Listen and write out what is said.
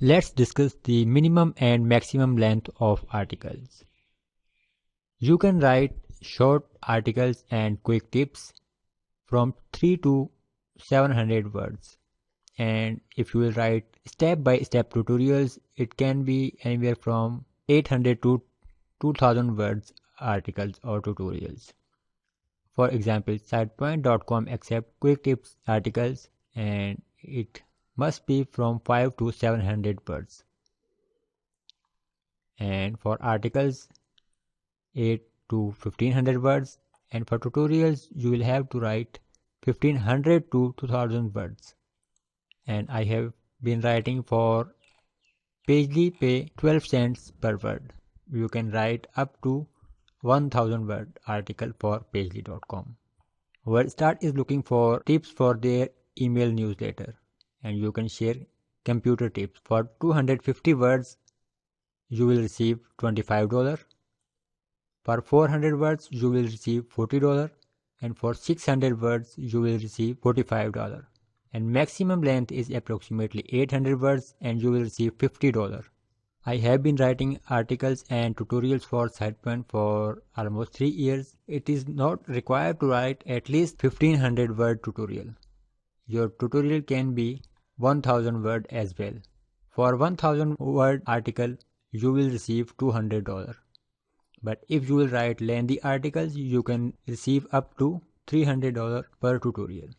Let's discuss the minimum and maximum length of articles. You can write short articles and quick tips from 3 to 700 words. And if you will write step-by-step tutorials, it can be anywhere from 800 to 2000 words articles or tutorials. For example, sitepoint.com accepts quick tips articles and it must be from 5 to 700 words. And for articles 8 to 1500 words, and for tutorials you will have to write 1500 to 2000 words. And I have been writing for plzz pay 12 cents per word. You can write up to 1000 word article for plzz.com. WordStart is looking for tips for their email newsletter, and you can share computer tips. For 250 words you will receive $25. For 400 words you will receive $40, and for 600 words you will receive $45. And maximum length is approximately 800 words and you will receive $50. I have been writing articles and tutorials for SitePoint for almost 3 years. It is not required to write at least 1500 word tutorial. Your tutorial can be 1000 word as well. For 1000 word article you will receive $200. But if you will write lengthy articles, you can receive up to $300 per tutorial.